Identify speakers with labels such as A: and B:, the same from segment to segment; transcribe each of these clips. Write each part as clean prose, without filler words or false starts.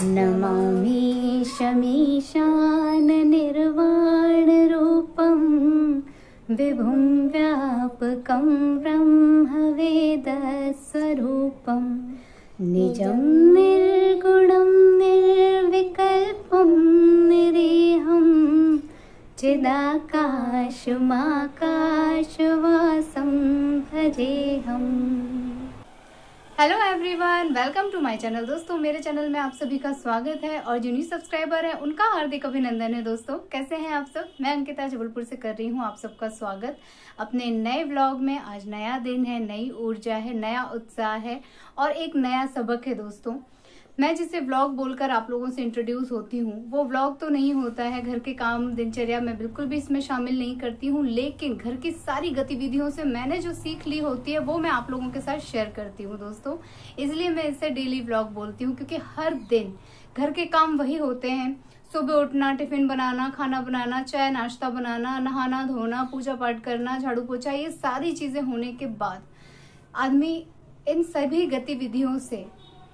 A: नमामि शमीशान निर्वाणरूपं विभुं व्यापकं ब्रह्मवेदस्वरूपं निजं निर्गुणं निर्विकल्पं निरीहं चिदाकाशमाकाशवासं भजेऽहम्।
B: Hello everyone, welcome to my channel. दोस्तों, मेरे चैनल में आप सभी का स्वागत है और जो न्यू सब्सक्राइबर है उनका हार्दिक अभिनंदन है। दोस्तों, कैसे हैं आप सब? मैं अंकिता जबलपुर से कर रही हूं आप सबका स्वागत अपने नए व्लॉग में। आज नया दिन है, नई ऊर्जा है, नया उत्साह है और एक नया सबक है। दोस्तों, मैं जिसे व्लॉग बोलकर आप लोगों से इंट्रोड्यूस होती हूँ वो व्लॉग तो नहीं होता है। घर के काम, दिनचर्या मैं बिल्कुल भी इसमें शामिल नहीं करती हूँ, लेकिन घर की सारी गतिविधियों से मैंने जो सीख ली होती है वो मैं आप लोगों के साथ शेयर करती हूँ। दोस्तों, इसलिए मैं इसे डेली व्लॉग बोलती हूँ, क्योंकि हर दिन घर के काम वही होते हैं। सुबह उठना, टिफिन बनाना, खाना बनाना, चाय नाश्ता बनाना, नहाना धोना, पूजा पाठ करना, झाड़ू पोछा, ये सारी चीजें होने के बाद आदमी इन सभी गतिविधियों से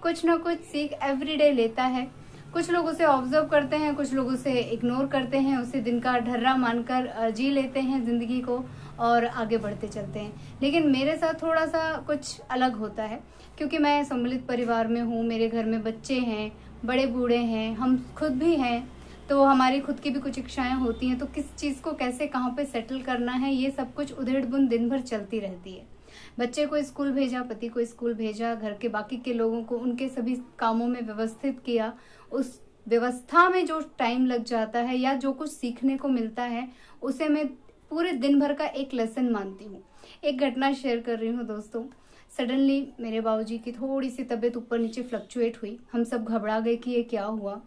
B: कुछ ना कुछ सीख एवरीडे लेता है। कुछ लोग उसे ऑब्जर्व करते हैं, कुछ लोग उसे इग्नोर करते हैं, उसे दिन का ढर्रा मानकर जी लेते हैं जिंदगी को और आगे बढ़ते चलते हैं। लेकिन मेरे साथ थोड़ा सा कुछ अलग होता है, क्योंकि मैं सम्मिलित परिवार में हूँ। मेरे घर में बच्चे हैं, बड़े बूढ़े हैं, हम खुद भी हैं, तो हमारी खुद की भी कुछ इच्छाएं होती हैं। तो किस चीज़ को कैसे कहाँ पे सेटल करना है, ये सब कुछ उधेड़ बुन दिन भर चलती रहती है। बच्चे को स्कूल भेजा, पति को स्कूल भेजा, घर के बाकी के लोगों को उनके सभी कामों में व्यवस्थित किया। उस व्यवस्था में जो टाइम लग जाता है या जो कुछ सीखने को मिलता है उसे मैं पूरे दिन भर का एक लेसन मानती हूँ। एक घटना शेयर कर रही हूँ। दोस्तों, सडनली मेरे बाबूजी की थोड़ी सी तबीयत ऊपर नीचे फ्लक्चुएट हुई। हम सब घबरा गए कि ये क्या हुआ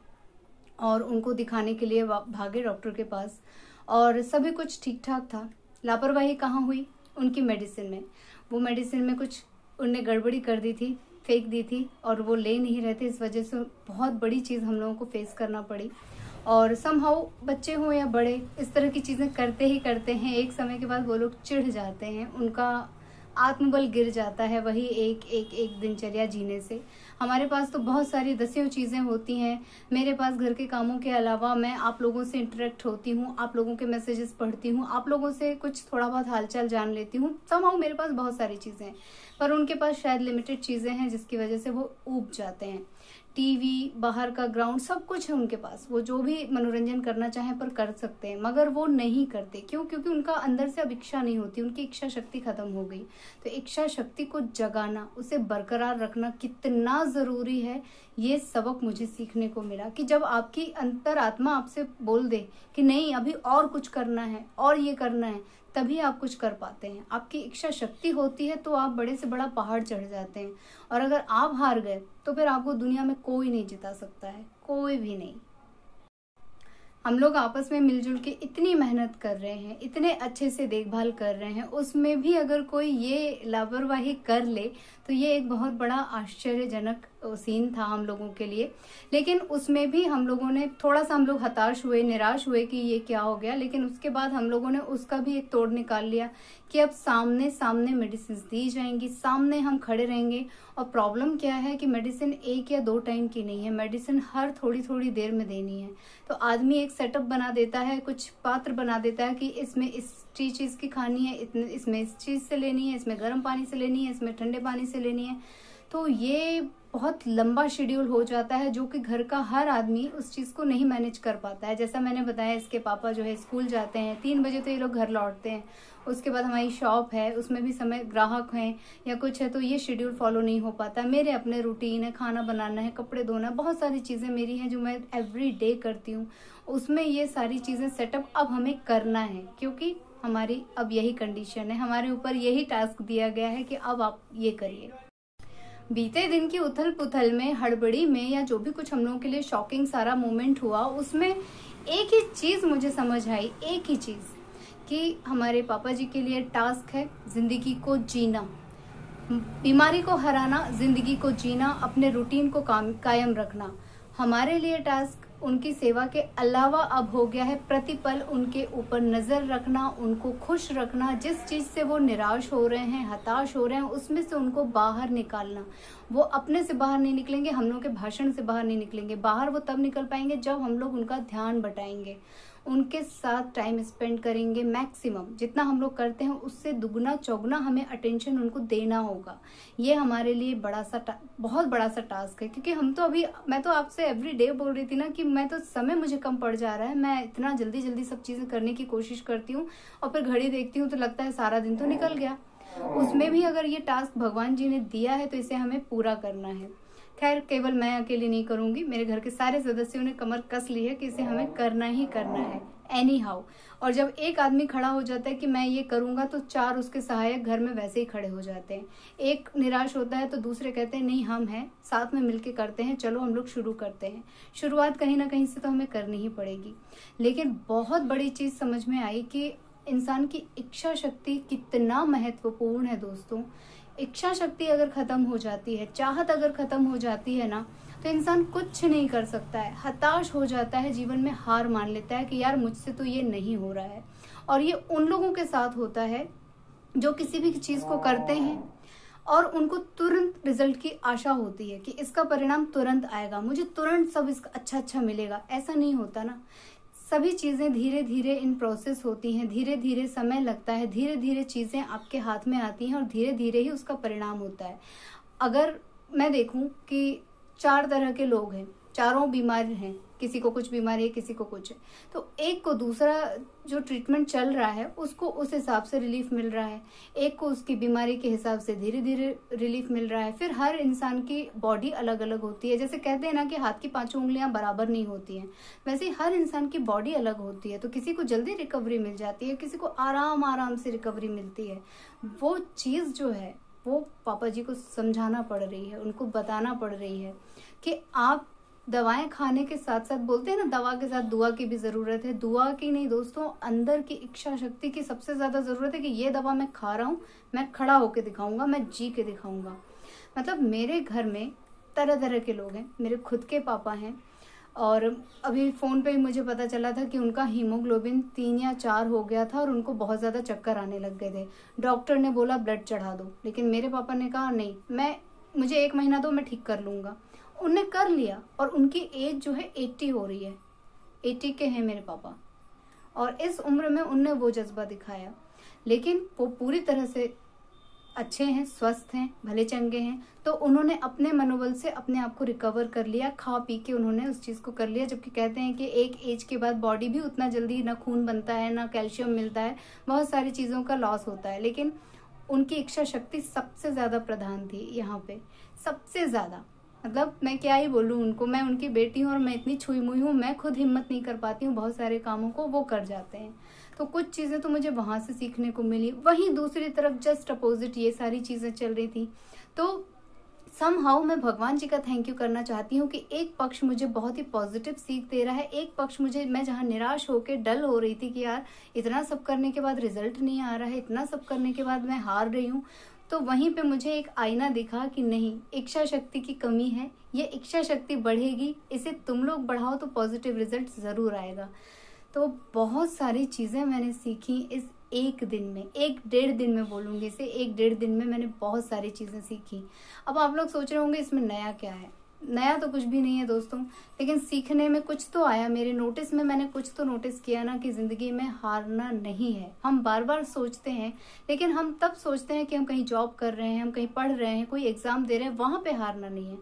B: और उनको दिखाने के लिए भागे डॉक्टर के पास, और सभी कुछ ठीक ठाक था। लापरवाही कहाँ हुई? उनकी मेडिसिन में। वो मेडिसिन में कुछ उनने गड़बड़ी कर दी थी, फेंक दी थी और वो ले नहीं रहे थे। इस वजह से बहुत बड़ी चीज़ हम लोगों को फेस करना पड़ी। और समहाउ बच्चे हों या बड़े, इस तरह की चीज़ें करते ही करते हैं। एक समय के बाद वो लोग चिढ़ जाते हैं, उनका आत्मबल गिर जाता है वही एक दिनचर्या जीने से। हमारे पास तो बहुत सारी दसियों चीज़ें होती हैं। मेरे पास घर के कामों के अलावा मैं आप लोगों से इंटरेक्ट होती हूँ, आप लोगों के मैसेजेस पढ़ती हूँ, आप लोगों से कुछ थोड़ा बहुत हालचाल जान लेती हूँ। समहाउ मेरे पास बहुत सारी चीज़ें हैं, पर उनके पास शायद लिमिटेड चीज़ें हैं, जिसकी वजह से वो ऊब जाते हैं। टीवी, बाहर का ग्राउंड, सब कुछ है उनके पास। वो जो भी मनोरंजन करना चाहें पर कर सकते हैं, मगर वो नहीं करते। क्यों? क्योंकि उनका अंदर से अब इच्छा नहीं होती, उनकी इच्छा शक्ति खत्म हो गई। तो इच्छा शक्ति को जगाना, उसे बरकरार रखना कितना ज़रूरी है, ये सबक मुझे सीखने को मिला। कि जब आपकी अंतरात्मा आपसे बोल दे कि नहीं, अभी और कुछ करना है और ये करना है, तभी आप कुछ कर पाते हैं। आपकी इच्छा शक्ति होती है तो आप बड़े से बड़ा पहाड़ चढ़ जाते हैं। और अगर आप हार गए तो फिर आपको दुनिया में कोई नहीं जिता सकता है, कोई भी नहीं। हम लोग आपस में मिलजुल के इतनी मेहनत कर रहे हैं, इतने अच्छे से देखभाल कर रहे हैं, उसमें भी अगर कोई ये लापरवाही कर ले तो ये एक बहुत बड़ा आश्चर्यजनक सीन था हम लोगों के लिए। लेकिन उसमें भी हम लोगों ने थोड़ा सा, हम लोग हताश हुए, निराश हुए कि ये क्या हो गया। लेकिन उसके बाद हम लोगों ने उसका भी एक तोड़ निकाल लिया कि अब सामने सामने मेडिसिन दी जाएंगी, सामने हम खड़े रहेंगे। और प्रॉब्लम क्या है कि मेडिसिन 1 या 2 टाइम की नहीं है, मेडिसिन हर थोड़ी थोड़ी देर में देनी है। तो आदमी एक सेटअप बना देता है, कुछ पात्र बना देता है कि इसमें इस चीज़ की खानी है, इसमें इस चीज़ से लेनी है, इसमें गर्म पानी से लेनी है, इसमें ठंडे पानी से लेनी है। तो ये बहुत लंबा शेड्यूल हो जाता है, जो कि घर का हर आदमी उस चीज़ को नहीं मैनेज कर पाता है। जैसा मैंने बताया, इसके पापा जो है स्कूल जाते हैं, 3 बजे तो ये लोग घर लौटते हैं। उसके बाद हमारी शॉप है, उसमें भी समय, ग्राहक हैं या कुछ है, तो ये शेड्यूल फॉलो नहीं हो पाता। मेरे अपने रूटीन है, खाना बनाना है, कपड़े धोना, बहुत सारी चीज़ें मेरी हैं जो मैं एवरी डे करती हूँ। उसमें ये सारी चीज़ें सेटअप अब हमें करना है, क्योंकि हमारी अब यही कंडीशन है, हमारे ऊपर यही टास्क दिया गया है कि अब आप ये करिए। बीते दिन की उथल पुथल में, हड़बड़ी में, या जो भी कुछ हम लोगों के लिए शॉकिंग सारा मोमेंट हुआ, उसमें एक ही चीज़ मुझे समझ आई, एक ही चीज़, कि हमारे पापा जी के लिए टास्क है जिंदगी को जीना, बीमारी को हराना, जिंदगी को जीना, अपने रूटीन को कायम रखना। हमारे लिए टास्क उनकी सेवा के अलावा अब हो गया है प्रतिपल उनके ऊपर नजर रखना, उनको खुश रखना। जिस चीज से वो निराश हो रहे हैं, हताश हो रहे हैं, उसमें से उनको बाहर निकालना। वो अपने से बाहर नहीं निकलेंगे, हम लोग के भाषण से बाहर नहीं निकलेंगे। बाहर वो तब निकल पाएंगे जब हम लोग उनका ध्यान बटाएंगे, उनके साथ टाइम स्पेंड करेंगे। मैक्सिमम जितना हम लोग करते हैं उससे दुगना चौगुना हमें अटेंशन उनको देना होगा। ये हमारे लिए बहुत बड़ा सा टास्क है, क्योंकि हम तो अभी, मैं तो आपसे एवरी डे बोल रही थी ना कि मैं तो समय मुझे कम पड़ जा रहा है। मैं इतना जल्दी जल्दी सब चीजें करने की कोशिश करती हूँ और फिर घड़ी देखती हूँ तो लगता है सारा दिन तो निकल गया। उसमें भी अगर ये टास्क भगवान जी ने दिया है तो इसे हमें पूरा करना है। खैर, केवल मैं अकेली नहीं करूंगी, मेरे घर के सारे सदस्यों ने कमर कस ली है कि इसे हमें करना ही करना है एनी हाउ। और जब एक आदमी खड़ा हो जाता है कि मैं ये करूंगा तो 4 उसके सहायक घर में वैसे ही खड़े हो जाते हैं। एक निराश होता है तो दूसरे कहते हैं नहीं, हम हैं, साथ में मिलके करते हैं, चलो हम लोग शुरू करते हैं। शुरुआत कहीं ना कहीं से तो हमें करनी ही पड़ेगी। लेकिन बहुत बड़ी चीज समझ में आई कि इंसान की इच्छा शक्ति कितना महत्वपूर्ण है दोस्तों। इच्छा शक्ति अगर खत्म हो जाती है, चाहत अगर खत्म हो जाती है ना, तो इंसान कुछ नहीं कर सकता है, हताश हो जाता है, जीवन में हार मान लेता है कि यार मुझसे तो ये नहीं हो रहा है। और ये उन लोगों के साथ होता है जो किसी भी चीज को करते हैं और उनको तुरंत रिजल्ट की आशा होती है कि इसका परिणाम तुरंत आएगा, मुझे तुरंत सब इसका अच्छा मिलेगा। ऐसा नहीं होता ना। सभी चीजें धीरे धीरे इन प्रोसेस होती हैं, धीरे धीरे समय लगता है, धीरे धीरे चीजें आपके हाथ में आती हैं और धीरे धीरे ही उसका परिणाम होता है। अगर मैं देखूं कि 4 तरह के लोग हैं, चारों बीमार हैं, किसी को कुछ बीमारी है, किसी को कुछ है, तो एक को दूसरा जो ट्रीटमेंट चल रहा है उसको उस हिसाब से रिलीफ मिल रहा है, एक को उसकी बीमारी के हिसाब से धीरे धीरे रिलीफ मिल रहा है। फिर हर इंसान की बॉडी अलग अलग होती है। जैसे कहते हैं ना कि हाथ की 5 उंगलियां बराबर नहीं होती हैं, वैसे ही हर इंसान की बॉडी अलग होती है। तो किसी को जल्दी रिकवरी मिल जाती है, किसी को आराम से रिकवरी मिलती है। वो चीज जो है वो पापा जी को समझाना पड़ रही है, उनको बताना पड़ रही है कि आप दवाएं खाने के साथ साथ, बोलते हैं ना दवा के साथ दुआ की भी जरूरत है। दुआ की नहीं दोस्तों, अंदर की इच्छा शक्ति की सबसे ज्यादा जरूरत है कि ये दवा मैं खा रहा हूँ, मैं खड़ा होके दिखाऊंगा, मैं जी के दिखाऊंगा। मतलब मेरे घर में तरह तरह के लोग हैं। मेरे खुद के पापा हैं और अभी फोन पे ही मुझे पता चला था कि उनका हीमोग्लोबिन 3 या 4 हो गया था और उनको बहुत ज्यादा चक्कर आने लग गए थे। डॉक्टर ने बोला ब्लड चढ़ा दो, लेकिन मेरे पापा ने कहा नहीं, मुझे 1 महीना दो, मैं ठीक कर लूंगा। उनने कर लिया और उनकी एज जो है 80 हो रही है। 80 के हैं मेरे पापा और इस उम्र में उनने वो जज्बा दिखाया। लेकिन वो पूरी तरह से अच्छे हैं, स्वस्थ हैं, भले चंगे हैं। तो उन्होंने अपने मनोबल से अपने आप को रिकवर कर लिया, खा पी के उन्होंने उस चीज को कर लिया। जबकि कहते हैं कि एक एज के बाद बॉडी भी उतना जल्दी ना खून बनता है, ना कैल्शियम मिलता है, बहुत सारी चीजों का लॉस होता है। लेकिन उनकी इच्छा शक्ति सबसे ज्यादा प्रधान थी यहाँ पे, सबसे ज्यादा। मतलब मैं क्या ही बोलूँ उनको, मैं उनकी बेटी हूँ और मैं इतनी छुई मुई हूँ, मैं खुद हिम्मत नहीं कर पाती हूँ बहुत सारे कामों को, वो कर जाते हैं। तो कुछ चीजें तो मुझे वहां से सीखने को मिली। वहीं दूसरी तरफ जस्ट अपोजिट ये सारी चीजें चल रही थी। तो समहाउ मैं भगवान जी का थैंक यू करना चाहती हूँ कि एक पक्ष मुझे बहुत ही पॉजिटिव सीख दे रहा है, एक पक्ष मुझे, मैं जहाँ निराश होकर डल हो रही थी कि यार इतना सब करने के बाद रिजल्ट नहीं आ रहा है, इतना सब करने के बाद मैं हार रही हूँ, तो वहीं पे मुझे एक आईना दिखा कि नहीं, इच्छा शक्ति की कमी है, ये इच्छा शक्ति बढ़ेगी, इसे तुम लोग बढ़ाओ तो पॉजिटिव रिजल्ट जरूर आएगा। तो बहुत सारी चीजें मैंने सीखी इस 1 दिन में, 1-1.5 दिन में बोलूंगी इसे, 1-1.5 दिन में मैंने बहुत सारी चीजें सीखी। अब आप लोग सोच रहे होंगे इसमें नया क्या है। नया तो कुछ भी नहीं है दोस्तों, लेकिन सीखने में कुछ तो आया। मेरे नोटिस में मैंने कुछ तो नोटिस किया ना कि जिंदगी में हारना नहीं है। हम बार बार सोचते हैं, लेकिन हम तब सोचते हैं कि हम कहीं जॉब कर रहे हैं, हम कहीं पढ़ रहे हैं, कोई एग्जाम दे रहे हैं, वहां पे हारना नहीं है।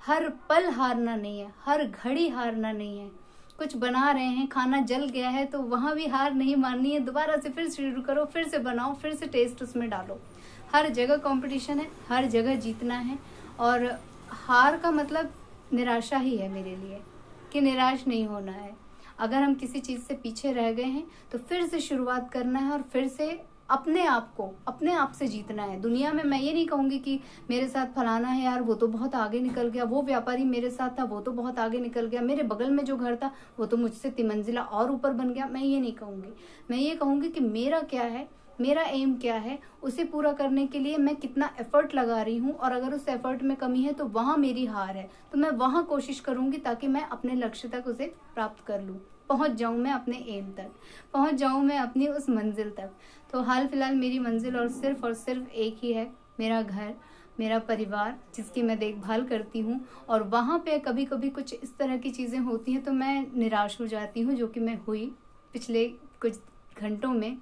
B: हर पल हारना नहीं है, हर घड़ी हारना नहीं है। कुछ बना रहे हैं, खाना जल गया है तो वहां भी हार नहीं माननी है, दोबारा से फिर शुरू करो, फिर से बनाओ, फिर से टेस्ट उसमें डालो। हर जगह कंपटीशन है, हर जगह जीतना है। और हार का मतलब निराशा ही है मेरे लिए, कि निराश नहीं होना है। अगर हम किसी चीज से पीछे रह गए हैं तो फिर से शुरुआत करना है और फिर से अपने आप से जीतना है। दुनिया में मैं ये नहीं कहूंगी कि मेरे साथ फलाना है यार, वो तो बहुत आगे निकल गया, वो व्यापारी मेरे साथ था, वो तो बहुत आगे निकल गया, मेरे बगल में जो घर था वो तो मुझसे 3 मंजिला और ऊपर बन गया। मैं ये नहीं कहूंगी। मैं ये कहूंगी कि मेरा क्या है, मेरा एम क्या है, उसे पूरा करने के लिए मैं कितना एफर्ट लगा रही हूँ, और अगर उस एफर्ट में कमी है तो वहाँ मेरी हार है, तो मैं वहाँ कोशिश करूंगी ताकि मैं अपने लक्ष्य तक उसे प्राप्त कर लूँ, पहुंच जाऊं मैं अपने एम तक, पहुंच जाऊं मैं अपनी उस मंजिल तक। तो हाल फिलहाल मेरी मंजिल और सिर्फ एक ही है, मेरा घर, मेरा परिवार, जिसकी मैं देखभाल करती हूँ। और वहाँ पे कभी कभी कुछ इस तरह की चीज़ें होती हैं तो मैं निराश हो जाती हूँ, जो कि मैं हुई पिछले कुछ घंटों में।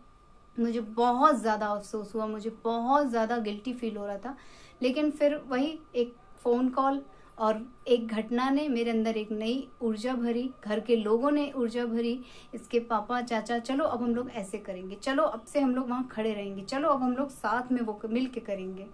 B: मुझे बहुत ज़्यादा अफसोस हुआ, मुझे बहुत ज़्यादा गिल्टी फील हो रहा था, लेकिन फिर वही एक फ़ोन कॉल और एक घटना ने मेरे अंदर एक नई ऊर्जा भरी, घर के लोगों ने ऊर्जा भरी, इसके पापा चाचा, चलो अब हम लोग ऐसे करेंगे, चलो अब से हम लोग वहाँ खड़े रहेंगे, चलो अब हम लोग साथ में वो मिल के करेंगे।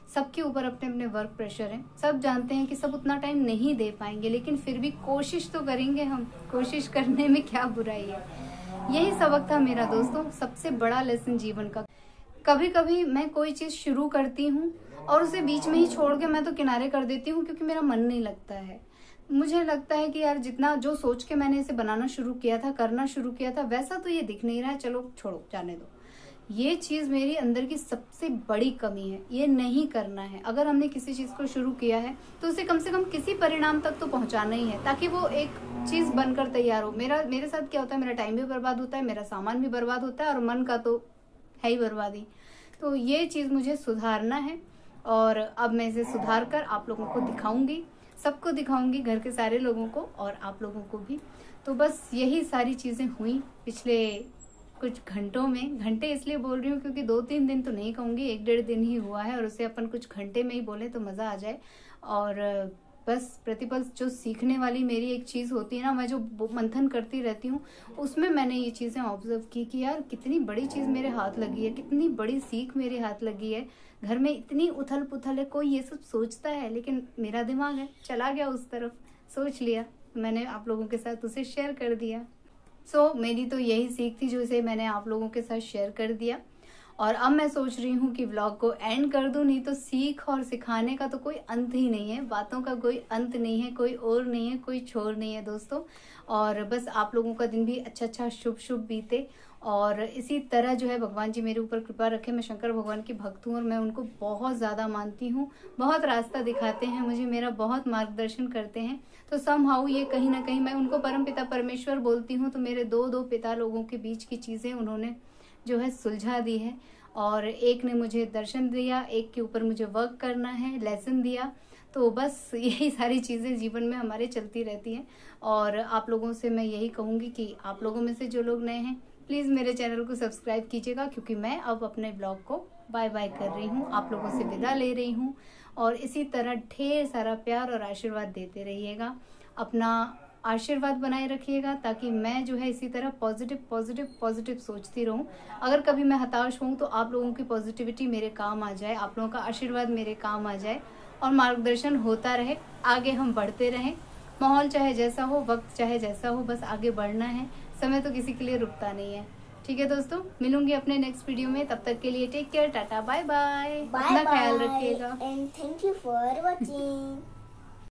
B: सबके ऊपर अपने अपने वर्क प्रेशर है, सब जानते हैं कि सब उतना टाइम नहीं दे पाएंगे, लेकिन फिर भी कोशिश तो करेंगे हम, कोशिश करने में क्या बुराई है। यही सबक था मेरा दोस्तों, सबसे बड़ा लेसन जीवन का। कभी कभी मैं कोई चीज़ शुरू करती हूँ और उसे बीच में ही छोड़ के मैं तो किनारे कर देती हूँ, क्योंकि मेरा मन नहीं लगता है। मुझे लगता है कि यार जितना जो सोच के मैंने इसे बनाना शुरू किया था, करना शुरू किया था, वैसा तो ये दिख नहीं रहा है, चलो छोड़ो, जाने दो। ये चीज़ मेरी अंदर की सबसे बड़ी कमी है, ये नहीं करना है। अगर हमने किसी चीज़ को शुरू किया है तो उसे कम से कम किसी परिणाम तक तो पहुंचाना ही है, ताकि वो एक चीज़ बनकर तैयार हो। मेरे साथ क्या होता है, मेरा टाइम भी बर्बाद होता है, मेरा सामान भी बर्बाद होता है, और मन का तो है ही बर्बादी। तो ये चीज़ मुझे सुधारना है, और अब मैं इसे सुधार कर आप लोगों को दिखाऊंगी, सबको दिखाऊंगी, घर के सारे लोगों को और आप लोगों को भी। तो बस यही सारी चीज़ें हुई पिछले कुछ घंटों में। घंटे इसलिए बोल रही हूँ क्योंकि 2-3 दिन तो नहीं कहूँगी, 1-1.5 दिन ही हुआ है, और उसे अपन कुछ घंटे में ही बोले तो मज़ा आ जाए। और बस प्रतिपल जो सीखने वाली मेरी एक चीज़ होती है ना, मैं जो मंथन करती रहती हूँ, उसमें मैंने ये चीज़ें ऑब्जर्व की कि यार कितनी बड़ी चीज़ मेरे हाथ लगी है, कितनी बड़ी सीख मेरे हाथ लगी है। घर में इतनी उथल पुथल है, कोई ये सब सोचता है, लेकिन मेरा दिमाग है चला गया उस तरफ, सोच लिया, मैंने आप लोगों के साथ उसे शेयर कर दिया। मेरी तो यही सीख थी जो इसे मैंने आप लोगों के साथ शेयर कर दिया। और अब मैं सोच रही हूँ कि व्लॉग को एंड कर दूँ, नहीं तो सीख और सिखाने का तो कोई अंत ही नहीं है, बातों का कोई अंत नहीं है, कोई और नहीं है, कोई छोर नहीं है दोस्तों। और बस आप लोगों का दिन भी अच्छा शुभ बीते, और इसी तरह जो है भगवान जी मेरे ऊपर कृपा रखे। मैं शंकर भगवान की भक्त हूँ और मैं उनको बहुत ज़्यादा मानती हूँ, बहुत रास्ता दिखाते हैं मुझे, मेरा बहुत मार्गदर्शन करते हैं। तो समहाउ ये कहीं ना कहीं मैं उनको परम पिता परमेश्वर बोलती हूँ, तो मेरे दो पिता लोगों के बीच की चीज़ें उन्होंने जो है सुलझा दी है, और एक ने मुझे दर्शन दिया, एक के ऊपर मुझे वर्क करना है, लेसन दिया। तो बस यही सारी चीज़ें जीवन में हमारे चलती रहती हैं। और आप लोगों से मैं यही कहूँगी कि आप लोगों में से जो लोग नए हैं, प्लीज़ मेरे चैनल को सब्सक्राइब कीजिएगा, क्योंकि मैं अब अपने ब्लॉग को बाय बाय कर रही हूँ, आप लोगों से विदा ले रही हूँ। और इसी तरह ढेर सारा प्यार और आशीर्वाद देते रहिएगा, अपना आशीर्वाद बनाए रखिएगा, ताकि मैं जो है इसी तरह पॉजिटिव सोचती रहूं। अगर कभी मैं हताश हूं तो आप लोगों की पॉजिटिविटी मेरे काम आ जाए, आप लोगों का आशीर्वाद मेरे काम आ जाए, और मार्गदर्शन होता रहे, आगे हम बढ़ते रहें। माहौल चाहे जैसा हो, वक्त चाहे जैसा हो, बस आगे बढ़ना है, समय तो किसी के लिए रुकता नहीं है। ठीक है दोस्तों, मिलूंगी अपने नेक्स्ट वीडियो में, तब तक के लिए take care, tata bye bye, अपना ख्याल रखिएगा
C: and thank you for watching.